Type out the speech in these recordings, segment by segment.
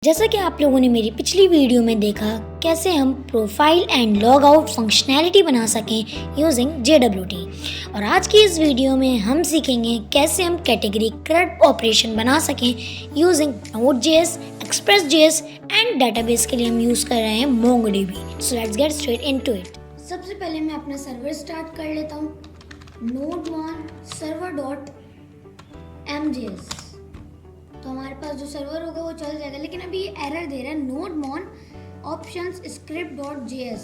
जैसा कि आप लोगों ने मेरी पिछली वीडियो में देखा कैसे हम profile and log out functionality बना सकें यूजिंग JWT। और आज की इस वीडियो में हम सीखेंगे कैसे हम कैटेगरी CRUD ऑपरेशन बना सकें using Node.js, Express.js and database के लिए हम यूज़ कर रहे हैं MongoDB। So let's get straight into it. सबसे पहले मैं अपना सर्वर स्टार्ट कर लेता हूँ, node-mon server.mjs। तो हमारे पास जो सर्वर होगा वो चल जाएगा, लेकिन अभी ये एरर दे रहा है node-mon options script.js।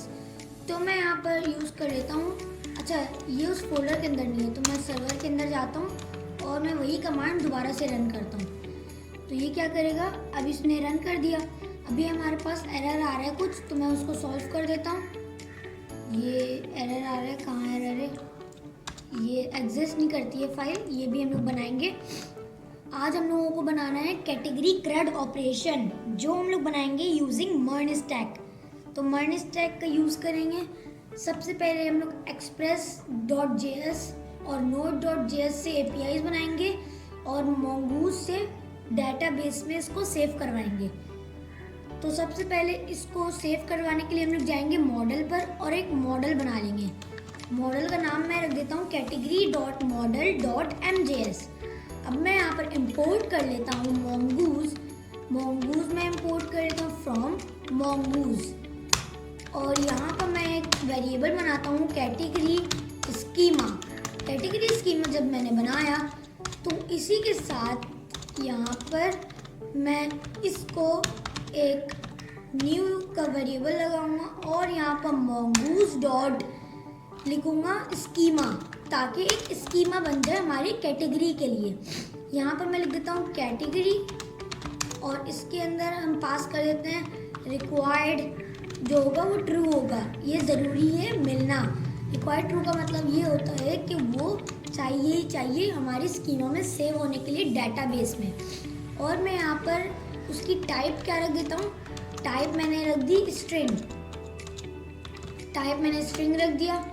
तो मैं यहाँ पर यूज़ कर लेता हूँ, अच्छा ये उस फोल्डर के अंदर नहीं है, तो मैं सर्वर के अंदर जाता हूँ और मैं वही कमांड दोबारा से रन करता हूँ। तो ये क्या करेगा, अब इसने रन कर दिया, अभी हमारे पास एरर आ रहा है कुछ, तो मैं उसको सॉल्व कर देता हूँ। ये एरर आ रहा है, कहाँ एरर है, ये एग्जिस्ट नहीं करती है फाइल, ये भी हम लोग बनाएंगे। आज हम लोगों को बनाना है कैटेगरी CRUD ऑपरेशन, जो हम लोग बनाएंगे यूजिंग MERN स्टैक। तो MERN स्टैक का यूज़ करेंगे। सबसे पहले हम लोग Express.js और Node.js से APIs बनाएंगे और Mongoose से डेटाबेस में इसको सेव करवाएंगे। तो सबसे पहले इसको सेव करवाने के लिए हम लोग जाएंगे मॉडल पर और एक मॉडल बना लेंगे। मॉडल का नाम मैं रख देता हूँ category.model.mjs। अब मैं यहाँ पर इंपोर्ट कर लेता हूँ mongoose में इंपोर्ट कर लेता हूँ फ्रॉम mongoose, और यहाँ पर मैं एक वेरिएबल बनाता हूँ कैटेगरी स्कीमा जब मैंने बनाया तो इसी के साथ यहाँ पर मैं इसको एक न्यू का वेरिएबल लगाऊंगा और यहाँ पर mongoose डॉट लिखूंगा स्कीमा, ताकि एक स्कीमा बन जाए हमारी कैटेगरी के लिए। यहाँ पर मैं लिख देता हूँ कैटेगरी और इसके अंदर हम पास कर देते हैं रिक्वायर्ड, जो होगा वो ट्रू होगा, ये ज़रूरी है मिलना। रिक्वायर्ड ट्रू का मतलब ये होता है कि वो चाहिए ही चाहिए हमारी स्कीमा में सेव होने के लिए डेटाबेस में। और मैं यहाँ पर उसकी टाइप क्या रख देता हूँ, टाइप मैंने रख दी स्ट्रिंग, रख दिया।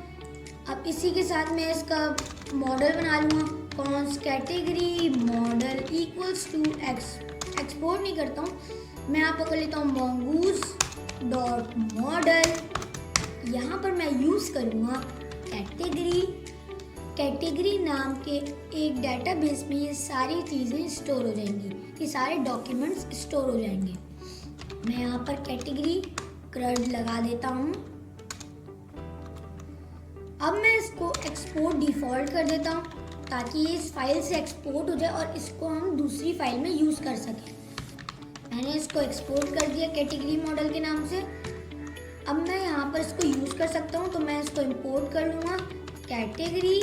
अब इसी के साथ मैं इसका मॉडल बना लूँगा, const category model equals to export नहीं करता हूँ मैं, यहाँ पर कर लेता हूँ mongoose डॉट मॉडल। यहाँ पर मैं यूज़ करूँगा कैटेगरी नाम के एक डेटाबेस में ये सारी चीज़ें स्टोर हो जाएंगी, ये सारे डॉक्यूमेंट्स स्टोर हो जाएंगे। मैं यहाँ पर कैटेगरी CRUD लगा देता हूँ। अब मैं इसको एक्सपोर्ट डिफ़ॉल्ट कर देता हूँ ताकि ये इस फाइल से एक्सपोर्ट हो जाए और इसको हम दूसरी फाइल में यूज़ कर सकें। मैंने इसको एक्सपोर्ट कर दिया कैटेगरी मॉडल के नाम से। अब मैं यहाँ पर इसको यूज़ कर सकता हूँ, तो मैं इसको इंपोर्ट कर लूँगा कैटेगरी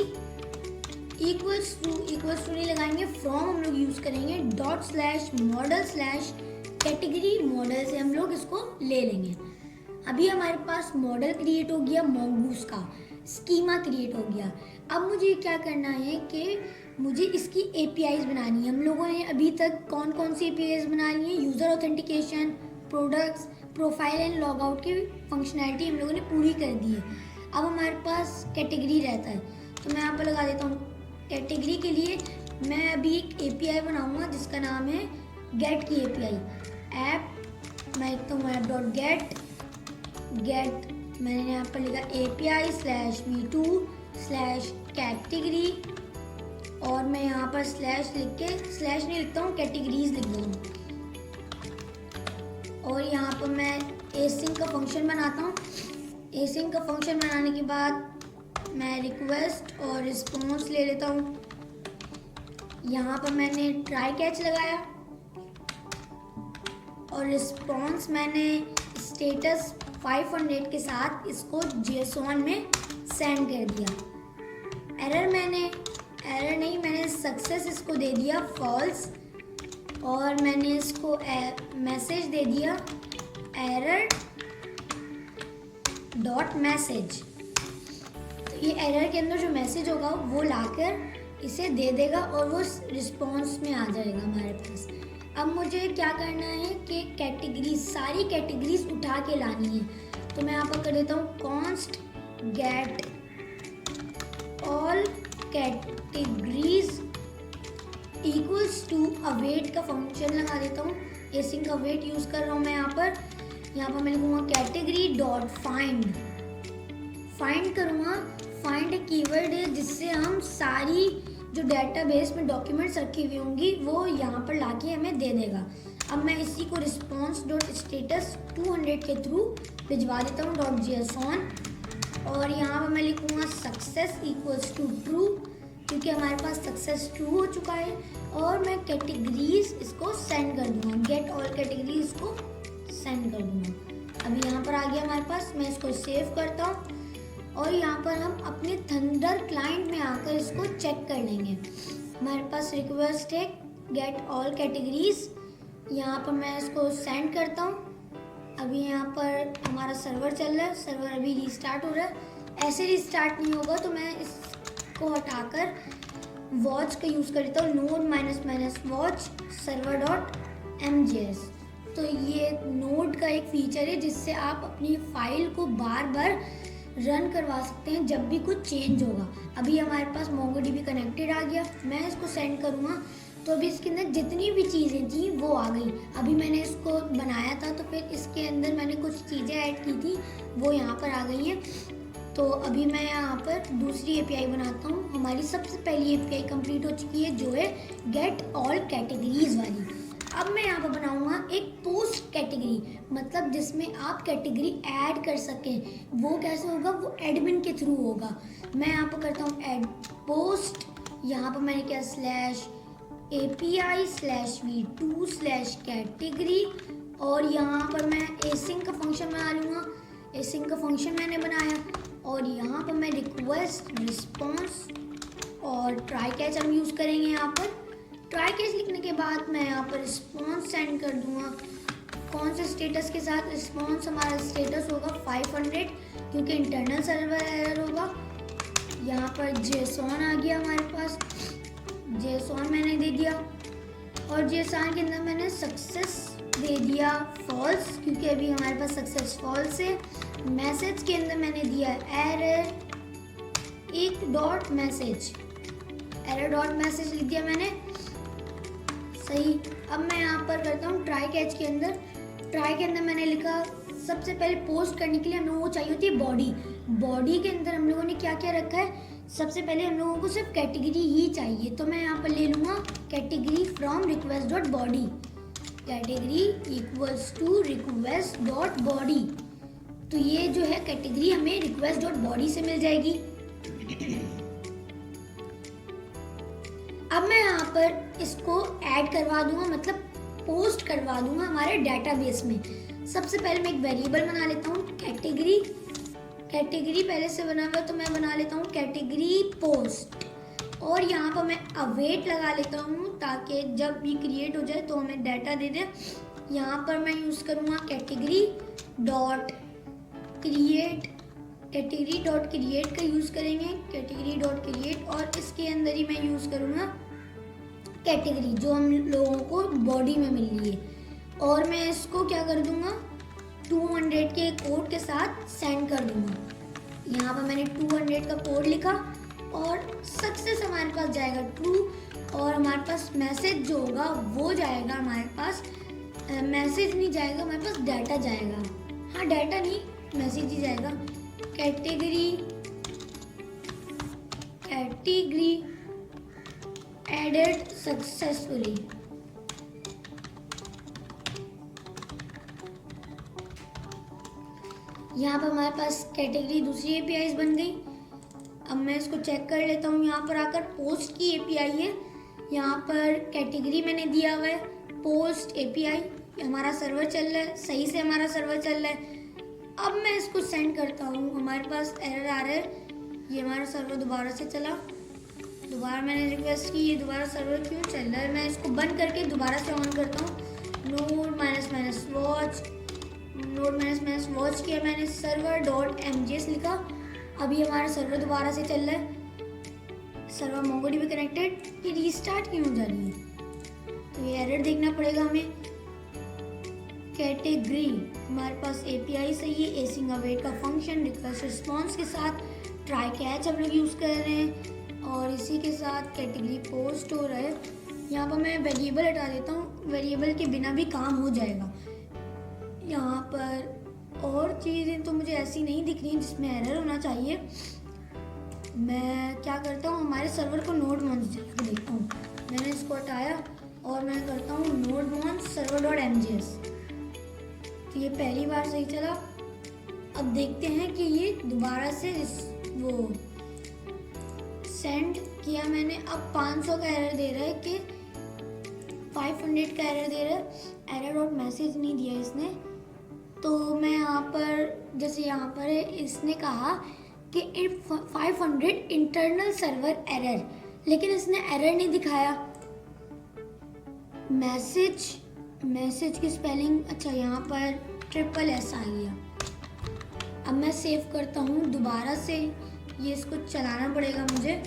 इक्वल्स टू नहीं लगाएंगे, फ्रॉम हम लोग यूज़ करेंगे ./model/कैटेगरी मॉडल से हम लोग इसको ले लेंगे। अभी हमारे पास मॉडल क्रिएट हो गया, mongoose का स्कीमा क्रिएट हो गया। अब मुझे क्या करना है कि मुझे इसकी APIs बनानी है। हम लोगों ने अभी तक कौन कौन सी APIs बना ली हैं, user authentication, products, profile and log out की फंक्शनैलिटी हम लोगों ने पूरी कर दी है। अब हमारे पास कैटेगरी रहता है, तो मैं यहाँ पर लगा देता हूँ कैटेगरी के लिए मैं अभी एक API बनाऊँगा जिसका नाम है गेट की API। ऐप मैं लिखता हूँ app.get, मैंने यहाँ पर लिखा API/v2/category, और मैं यहाँ पर स्लैश लिख के, स्लैश नहीं लिखता हूँ, कैटेगरीज लिख दूँगा। और यहाँ पर मैं async का फंक्शन बनाता हूँ। async का फंक्शन बनाने के बाद मैं रिक्वेस्ट और रिस्पॉन्स ले लेता हूँ। यहाँ पर मैंने ट्राई कैच लगाया और रिस्पॉन्स मैंने स्टेटस 500 के साथ इसको JSON में सेंड कर दिया। मैंने सक्सेस इसको दे दिया फॉल्स, और मैंने इसको मैसेज दे दिया error.message। तो ये एरर के अंदर जो मैसेज होगा वो लाकर इसे दे देगा और वो रिस्पॉन्स में आ जाएगा हमारे पास। अब मुझे क्या करना है कि सारी कैटेगरीज उठा के लानी है, तो मैं यहाँ पर कर देता हूँ const get all categories equals to await का फंक्शन लगा देता हूँ एसिंग का वेट यूज़ कर रहा हूँ मैं यहाँ पर मैं लिखूँगा कैटेगरी डॉट फाइंड करूँगा। फाइंड एक कीवर्ड है जिससे हम सारी जो डेटाबेस में डॉक्यूमेंट्स रखी हुई होंगी वो यहाँ पर लाके हमें दे देगा। अब मैं इसी को रिस्पॉन्स डॉट स्टेटस 200 के थ्रू भिजवा देता हूँ .json और यहाँ पर मैं लिखूँगा सक्सेस इक्वल्स टू ट्रू, क्योंकि हमारे पास सक्सेस ट्रू हो चुका है। और मैं कैटेगरीज इसको सेंड कर दूँगा, गेट ऑल कैटेगरीज को सेंड कर दूँगा। अभी यहाँ पर आ गया हमारे पास, मैं इसको सेव करता हूँ और यहाँ पर हम अपने थंडर क्लाइंट में आकर इसको चेक कर लेंगे। हमारे पास रिक्वेस्ट है गेट ऑल कैटेगरीज, यहाँ पर मैं इसको सेंड करता हूँ। अभी यहाँ पर हमारा सर्वर चल रहा है, सर्वर अभी रिस्टार्ट हो रहा है। ऐसे रिस्टार्ट नहीं होगा तो मैं इसको हटाकर वॉच का यूज़ कर लेता हूँ, node watch server dot mjs। तो ये नोड का एक फीचर है जिससे आप अपनी फाइल को बार बार रन करवा सकते हैं जब भी कुछ चेंज होगा। अभी हमारे पास MongoDB कनेक्टेड आ गया, मैं इसको सेंड करूँगा तो अभी इसके अंदर जितनी भी चीज़ें थी वो आ गई। अभी मैंने इसको बनाया था तो फिर इसके अंदर मैंने कुछ चीज़ें ऐड की थी वो यहाँ पर आ गई हैं। तो अभी मैं यहाँ पर दूसरी API बनाता हूँ। हमारी सबसे पहली API कंप्लीट हो चुकी है जो है गेट ऑल कैटेगरीज वाली। अब मैं यहाँ पर बनाऊँगा एक पोस्ट कैटेगरी, मतलब जिसमें आप कैटेगरी ऐड कर सकें। वो कैसे होगा, वो एडमिन के थ्रू होगा। मैं यहाँ पर करता हूँ ऐड पोस्ट, यहाँ पर मैंने क्या /API/v2/कैटेगरी और यहाँ पर मैं एसिंग का फंक्शन बना लूँगा। एसिंग का फंक्शन मैंने बनाया और यहाँ पर मैं रिक्वेस्ट रिस्पॉन्स और ट्राई कैच हम यूज़ करेंगे। यहाँ पर ट्राई कैच लिखने के बाद मैं यहाँ पर रिस्पॉन्स सेंड कर दूँगा। कौन से स्टेटस के साथ रिस्पॉन्स, हमारा स्टेटस होगा 500 क्योंकि इंटरनल सर्वर एरर होगा। यहाँ पर JSON आ गया हमारे पास, JSON मैंने दे दिया और JSON के अंदर मैंने सक्सेस दे दिया फॉल्स, क्योंकि अभी हमारे पास सक्सेस फॉल्स है। मैसेज के अंदर मैंने दिया एरर एक dot message, error dot message लिख दिया मैंने, सही। अब मैं यहाँ पर करता हूँ ट्राई कैच के अंदर। ट्राई के अंदर मैंने लिखा सबसे पहले पोस्ट करने के लिए हम लोगों को चाहिए होती है बॉडी। बॉडी के अंदर हम लोगों ने क्या क्या रखा है, सबसे पहले हम लोगों को सिर्फ कैटेगरी ही चाहिए, तो मैं यहाँ पर ले लूँगा category from request dot body, category equals to request dot body. तो ये जो है कैटेगरी हमें रिक्वेस्ट डॉट बॉडी से मिल जाएगी। अब मैं यहाँ पर इसको ऐड करवा दूंगा, मतलब पोस्ट करवा दूंगा हमारे डेटाबेस में। सबसे पहले मैं एक वेरिएबल बना लेता हूँ कैटेगरी, कैटेगरी पहले से बना हुआ तो मैं बना लेता हूँ कैटेगरी पोस्ट और यहाँ पर मैं अवेट लगा लेता हूँ ताकि जब भी क्रिएट हो जाए तो हमें डाटा दे दे। यहाँ पर मैं यूज़ करूँगा कैटेगरी डॉट क्रिएट का यूज़ करेंगे, कैटेगरी डॉट क्रिएट, और इसके अंदर ही मैं यूज़ करूँगा कैटेगरी जो हम लोगों को बॉडी में मिल रही है। और मैं इसको क्या कर दूँगा 200 के कोड के साथ सेंड कर दूँगा। यहाँ पर मैंने 200 का कोड लिखा और सक्सेस हमारे पास जाएगा ट्रू और हमारे पास मैसेज जो होगा वो जाएगा हमारे पास, मैसेज नहीं जाएगा हमारे पास, डाटा जाएगा। हाँ डाटा नहीं, मैसेज ही जाएगा। Category added successfully. यहाँ पर हमारे पास कैटेगरी दूसरी APIs बन गई। अब मैं इसको चेक कर लेता हूँ। यहाँ पर आकर पोस्ट की API है, यहाँ पर कैटेगरी मैंने दिया हुआ है पोस्ट API। हमारा सर्वर चल रहा है, सही से हमारा सर्वर चल रहा है। अब मैं इसको सेंड करता हूँ, हमारे पास एरर आ रहा है, ये हमारा सर्वर दोबारा से चला, दोबारा मैंने रिक्वेस्ट की, ये दोबारा सर्वर क्यों चल रहा है। मैं इसको बंद करके दोबारा से ऑन करता हूँ। नोड वॉच किया मैंने, सर्वर डॉट mjs लिखा। अभी हमारा सर्वर दोबारा से चल रहा है, सर्वर MongoDB कनेक्टेड। ये रिस्टार्ट क्यों हो जा रही है, तो ये एरर देखना पड़ेगा हमें। कैटेगरी हमारे पास API सही है, एसिंग अवेट का फंक्शन रिक्वेस्ट रिस्पॉन्स के साथ ट्राई कैच हम लोग यूज़ कर रहे हैं और इसी के साथ कैटेगरी पोस्ट हो रहा है। यहाँ पर मैं वेरिएबल हटा देता हूँ वेरिएबल के बिना भी काम हो जाएगा। यहाँ पर और चीज़ें तो मुझे ऐसी नहीं दिख रही जिसमें एरर होना चाहिए। मैं क्या करता हूँ, हमारे सर्वर को nodemon से चला के देखता हूँ। मैंने इसको हटाया और मैं करता हूँ nodemon server.mjs। तो ये पहली बार सही चला। अब देखते हैं कि ये दोबारा से वो सेंड किया मैंने, अब 500 का एरर दे रहा है कि 500 का एरर दे रहा है। एरर डॉट मैसेज नहीं दिया इसने। तो मैं यहाँ पर जैसे यहाँ पर है, इसने कहा कि 500 इंटरनल सर्वर एरर, लेकिन इसने एरर नहीं दिखाया। मैसेज की स्पेलिंग, अच्छा यहाँ पर SSS आ गया। अब मैं सेव करता हूँ दोबारा से, ये इसको चलाना पड़ेगा मुझे।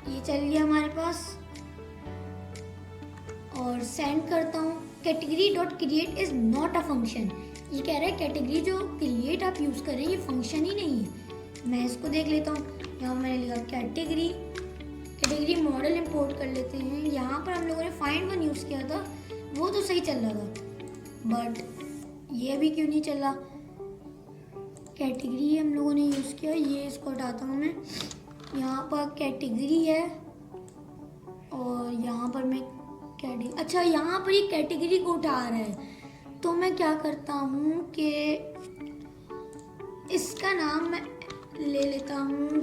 ये चल गया हमारे पास और सेंड करता हूँ। Category dot create is not a function. ये कह रहा है कैटेगरी जो क्रिएट आप यूज़ कर रहे हैं ये फंक्शन ही नहीं है। मैं इसको देख लेता हूँ। यहाँ मैंने लिखा कैटेगरी मॉडल इंपोर्ट कर लेते हैं। यहाँ पर हम लोगों ने फाइंड वन यूज़ किया था, वो तो सही चल रहा था, बट ये भी क्यों नहीं चल रहा। कैटेगरी हम लोगों ने यूज़ किया, ये इसको हटाता हूँ मैं। यहाँ पर कैटेगरी है और यहाँ पर मैं अच्छा यहाँ पर ये कैटेगरी को उठा रहा है। तो मैं क्या करता हूँ कि इसका नाम मैं ले लेता हूँ,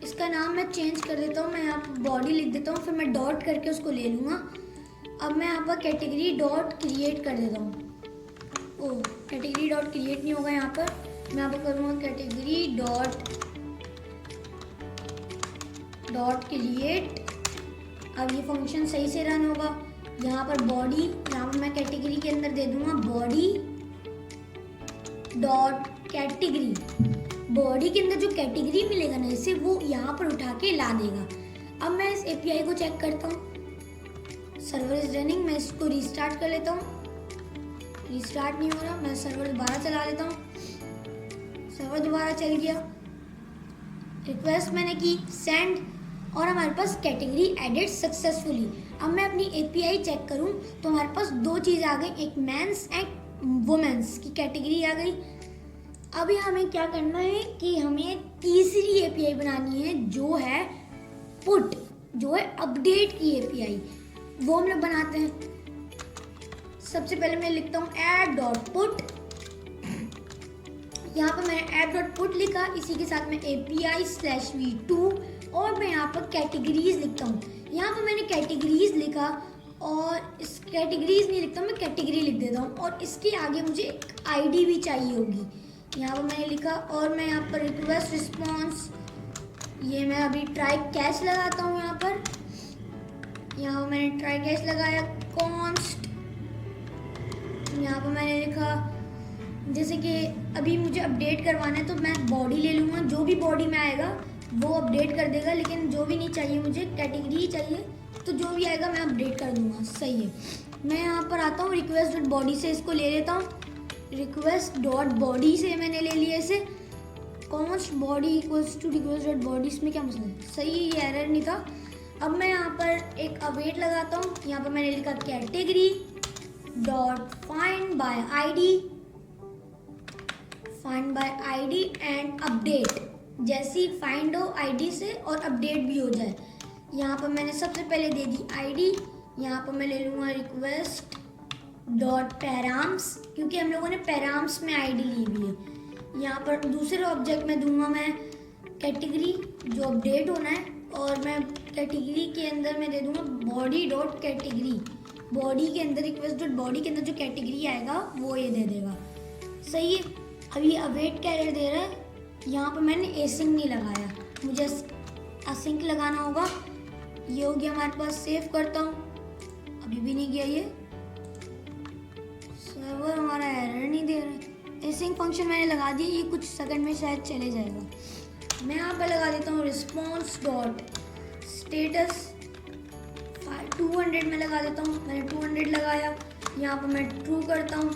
इसका नाम मैं चेंज कर देता हूँ। मैं यहाँ पर बॉडी लिख देता हूँ, फिर मैं डॉट करके उसको ले लूँगा। अब मैं यहाँ पर कैटेगरी डॉट क्रिएट कर देता हूँ। ओह, कैटेगरी डॉट क्रिएट नहीं होगा यहाँ पर। मैं यहाँ पर करूँगा कैटेगरी डॉट क्रिएट। अब ये फंक्शन सही से रन होगा। यहाँ पर बॉडी, यहाँ पर मैं कैटेगरी के अंदर दे दूंगा बॉडी डॉट कैटेगरी। बॉडी के अंदर जो कैटेगरी मिलेगा ना इसे, वो यहाँ पर उठा के ला देगा। अब मैं इस API को चेक करता हूँ। Server is running. मैं इसको रीस्टार्ट कर लेता हूँ। रीस्टार्ट नहीं हो रहा, मैं सर्वर दोबारा चला लेता हूँ। सर्वर दोबारा चल गया। रिक्वेस्ट मैंने की, सेंड, और हमारे पास कैटेगरी एडिट सक्सेसफुली। अब मैं अपनी API चेक करूं तो हमारे पास दो चीज़ आ गई, एक मेंस एंड वुमेन्स की कैटेगरी आ गई। अभी हमें क्या करना है कि हमें तीसरी API बनानी है जो है पुट, जो है अपडेट की API। वो हम लोग बनाते हैं। सबसे पहले मैं लिखता हूँ app.put। यहाँ पर मैंने app.put लिखा, इसी के साथ में API/v2 और मैं यहाँ पर कैटेगरीज लिखता हूँ। यहाँ पर मैंने कैटेगरीज लिखा और इस कैटेगरीज नहीं लिखता, मैं कैटेगरी लिख देता हूँ और इसके आगे मुझे एक ID भी चाहिए होगी। यहाँ पर मैंने लिखा और मैं यहाँ पर रिक्वेस्ट रिस्पॉन्स, ये मैं अभी ट्राई कैच लगाता हूँ। यहाँ पर मैंने ट्राई कैच लगाया, कॉन्स्ट। यहाँ पर मैंने लिखा जैसे कि अभी मुझे अपडेट करवाना है तो मैं बॉडी ले लूँगा, जो भी बॉडी में आएगा वो अपडेट कर देगा, लेकिन जो भी नहीं चाहिए मुझे, कैटेगरी ही चाहिए, तो जो भी आएगा मैं अपडेट कर दूंगा। सही है। मैं यहाँ पर आता हूँ, रिक्वेस्ट डॉट बॉडी से इसको ले लेता हूँ। रिक्वेस्ट डॉट बॉडी से मैंने ले लिया इसे। Const body equals to request dot body, इसमें क्या मसला है? सही, ये एरर नहीं था। अब मैं यहाँ पर एक अवेट लगाता हूँ। यहाँ पर मैंने लिखा category dot find by ID and update. जैसी फाइंड हो ID से और अपडेट भी हो जाए। यहाँ पर मैंने सबसे पहले दे दी ID। यहाँ पर मैं ले लूँगा रिक्वेस्ट डॉट पैराम्स, क्योंकि हम लोगों ने पैराम्स में ID ली हुई है। यहाँ पर दूसरे ऑब्जेक्ट में दूंगा मैं कैटेगरी जो अपडेट होना है, और मैं कैटेगरी के अंदर मैं दे दूँगा बॉडी डॉट कैटेगरी। बॉडी के अंदर रिक्वेस्ट डॉट बॉडी के अंदर जो कैटेगरी आएगा वो ये दे देगा। सही है। अब ये अवेट का एरर दे रहा है। यहाँ पर मैंने एसिंक नहीं लगाया, मुझे असिंक लगाना होगा। ये हो गया हमारे पास। सेव करता हूँ, अभी भी नहीं गया ये सर्वर, हमारा एरर नहीं दे रहा है। एसिंक फंक्शन मैंने लगा दिया, ये कुछ सेकंड में शायद चले जाएगा। मैं यहाँ पर लगा देता हूँ रिस्पॉन्स डॉट स्टेटस 200 में लगा देता हूँ। मैंने 200 लगाया। यहाँ पर मैं ट्रू करता हूँ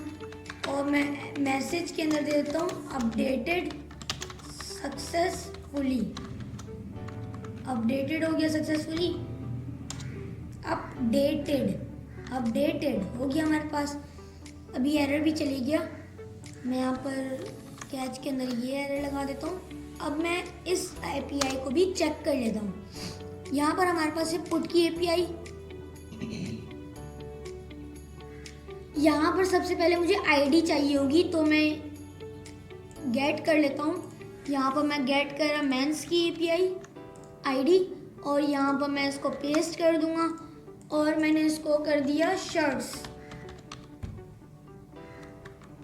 और मैं मैसेज के अंदर दे देता हूँ अपडेटेड सक्सेसफुली। अपडेटेड हो गया सक्सेसफुली। अपडेटेड अपडेटेड हो गया हमारे पास। अभी एरर भी चली गया। मैं यहाँ पर कैच के अंदर ये एरर लगा देता हूँ। अब मैं इस एपीआई को भी चेक कर लेता हूँ। यहाँ पर हमारे पास है पुट की एपीआई। यहाँ पर सबसे पहले मुझे आईडी चाहिए होगी, तो मैं गेट कर लेता हूँ। यहाँ पर मैं गेट कर रहा मेंस की एपीआई आईडी, और यहाँ पर मैं इसको पेस्ट कर दूंगा और मैंने इसको कर दिया शर्ट्स।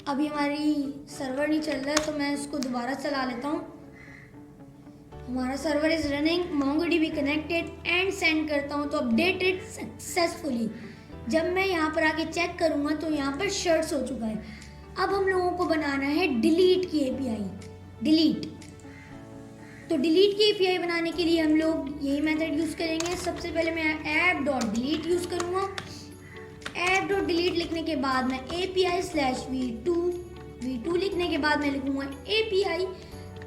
अभी हमारी सर्वर नहीं चल रहा है, तो मैं इसको दोबारा चला लेता हूँ। हमारा server is running, MongoDB connected and send करता हूँ तो अपडेटेड सक्सेसफुली। जब मैं यहाँ पर आके चेक करूँगा तो यहाँ पर शर्ट्स हो चुका है। अब हम लोगों को बनाना है डिलीट की एपीआई। डिलीट, तो डिलीट की एपीआई बनाने के लिए हम लोग यही मेथड यूज़ करेंगे। सबसे पहले मैं app.delete यूज़ करूँगा। app.delete लिखने के बाद मैं API/v2 लिखने के बाद मैं लिखूँगा API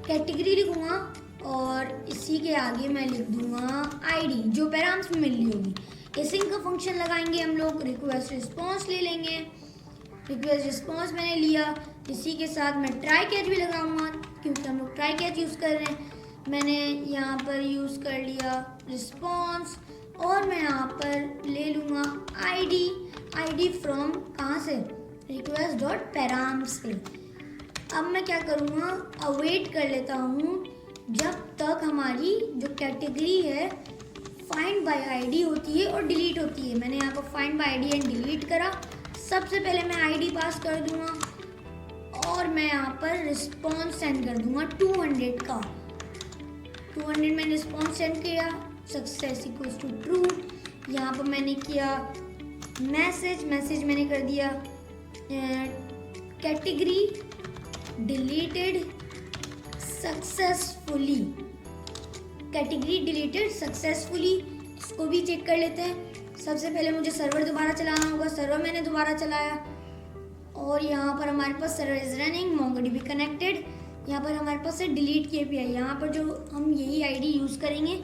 कैटेगरी लिखूँगा, और इसी के आगे मैं लिख दूँगा आईडी जो पैराम्स में मिल रही होगी। एसिंग का फंक्शन लगाएंगे हम लोग, रिक्वेस्ट रिस्पॉन्स ले लेंगे। रिक्वेस्ट रिस्पॉन्स मैंने लिया, इसी के साथ मैं ट्राई कैच भी लगाऊंगा क्योंकि हम लोग ट्राई कैच यूज़ कर रहे हैं। मैंने यहाँ पर यूज़ कर लिया रिस्पॉन्स, और मैं यहाँ पर ले लूँगा आईडी फ्रॉम कहाँ से, request.param से। अब मैं क्या करूँगा, अवेट कर लेता हूँ जब तक हमारी जो कैटेगरी है फाइंड बाय आईडी होती है और डिलीट होती है। मैंने यहाँ पर find by ID and delete करा। सबसे पहले मैं आईडी पास कर दूंगा और मैं यहाँ पर रिस्पॉन्स सेंड कर दूंगा 200 का। 200 मैंने रिस्पॉन्स सेंड किया, सक्सेस इक्वल्स टू ट्रू। यहाँ पर मैंने किया मैसेज मैंने कर दिया category deleted successfully. Category deleted successfully, इसको भी चेक कर लेते हैं। सबसे पहले मुझे सर्वर दोबारा चलाना होगा। सर्वर मैंने दोबारा चलाया और यहाँ पर हमारे पास server is running, MongoDB connected. यहाँ पर हमारे पास है डिलीट की एपीआई। यहाँ पर जो हम यही आईडी यूज़ करेंगे।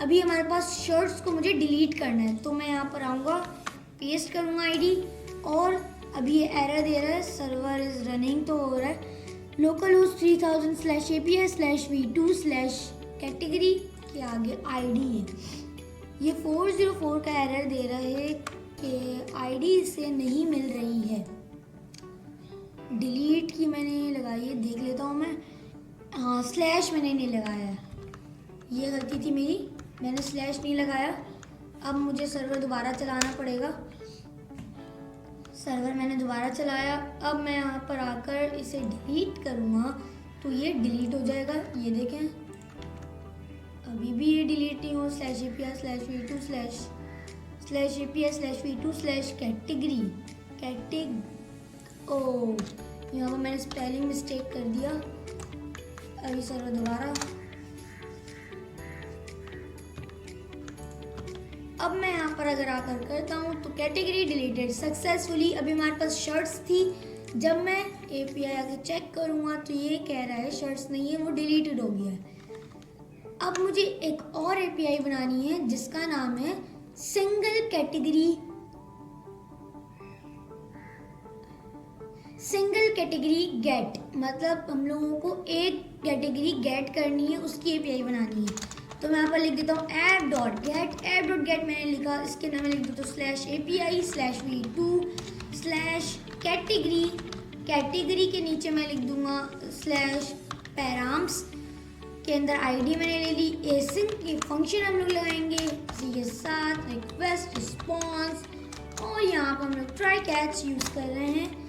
अभी हमारे पास शर्ट्स को मुझे डिलीट करना है, तो मैं यहाँ पर आऊँगा, पेस्ट करूँगा आईडी, और अभी ये एरर दे रहा है सर्वर इज रनिंग, तो हो रहा है लोकल होस्ट 3000/API/v2/कैटेगरी के आगे आईडी है। ये 404 का एरर दे रहा है कि आईडी इसे नहीं मिल रही है। डिलीट की मैंने लगाई है, देख लेता हूँ मैं। हाँ, स्लैश मैंने नहीं लगाया, ये गलती थी मेरी, मैंने स्लैश नहीं लगाया। अब मुझे सर्वर दोबारा चलाना पड़ेगा। सर्वर मैंने दोबारा चलाया। अब मैं यहाँ पर आकर इसे डिलीट करूँगा तो ये डिलीट हो जाएगा। ये देखें, अभी भी ये डिलीट नहीं हो। /API/v2/API/v2/कैटेगरी ओ, यहाँ पर मैंने स्पेलिंग मिस्टेक कर दिया। अभी सर्वर दोबारा। अब मैं यहाँ पर अगर आकर करता हूँ तो कैटेगरी डिलीटेड सक्सेसफुली। अभी हमारे पास शर्ट्स थी, जब मैं एपीआई आके चेक करूँगा तो ये कह रहा है शर्ट्स नहीं है, वो डिलीटेड हो गया है। अब मुझे एक और एपीआई बनानी है जिसका नाम है सिंगल कैटेगरी गेट। मतलब हम लोगों को एक कैटेगरी गेट करनी है, उसकी एपीआई बनानी है। तो मैं यहाँ पर लिख देता हूँ app.get मैंने लिखा, इसके नाम में लिख देता हूँ /API/v2/कैटेगरी। कैटेगरी के नीचे मैं लिख दूंगा /params के अंदर आईडी मैंने ले ली। एसिंग के फंक्शन हम लोग लगाएंगे इसी के साथ, रिक्वेस्ट रिस्पॉन्स, और यहाँ पर हम लोग ट्राई कैच यूज़ कर रहे हैं।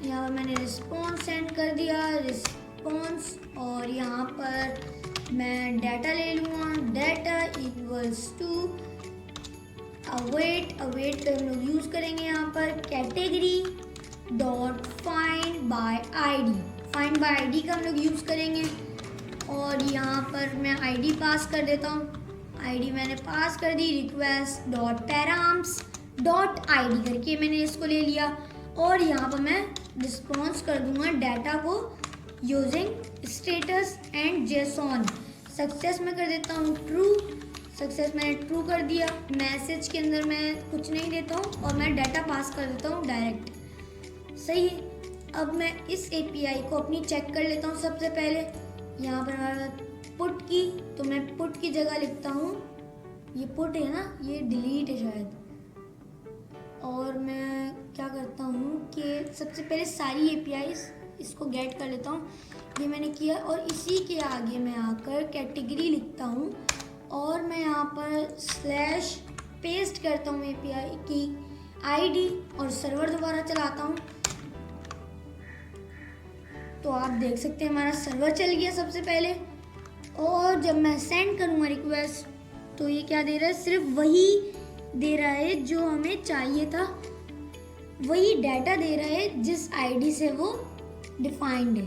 यहाँ पर मैंने रिस्पॉन्स सेंड कर दिया, रिस्पॉन्स, और यहाँ पर मैं डाटा ले लूँगा। डाटा इक्वल्स टू अवेट हम लोग यूज़ करेंगे यहाँ पर category dot find by ID का हम लोग यूज़ करेंगे। और यहाँ पर मैं आईडी पास कर देता हूँ। आईडी मैंने पास कर दी, request.params.id करके मैंने इसको ले लिया। और यहाँ पर मैं रिस्पॉन्स कर दूंगा डाटा को using status and JSON. Success में कर देता हूँ ट्रू, सक्सेस मैंने ट्रू कर दिया। मैसेज के अंदर मैं कुछ नहीं देता हूँ और मैं डाटा पास कर देता हूँ डायरेक्ट। सही है। अब मैं इस एपीआई को अपनी चेक कर लेता हूँ। सबसे पहले यहाँ पर हमारा पुट की, तो मैं पुट की जगह लिखता हूँ, ये पुट है ना, ये डिलीट है शायद। और मैं क्या करता हूँ कि सबसे पहले सारी एपीआईज इसको गेट कर लेता हूँ। ये मैंने किया और इसी के आगे मैं आकर कैटेगरी लिखता हूँ और मैं यहाँ पर स्लैश पेस्ट करता हूँ एपीआई की आईडी और सर्वर दोबारा चलाता हूँ। तो आप देख सकते हैं हमारा सर्वर चल गया सबसे पहले। और जब मैं सेंड करूँगा रिक्वेस्ट तो ये क्या दे रहा है, सिर्फ वही दे रहा है जो हमें चाहिए था, वही डाटा दे रहा है जिस आईडी से वो डिफाइंड है।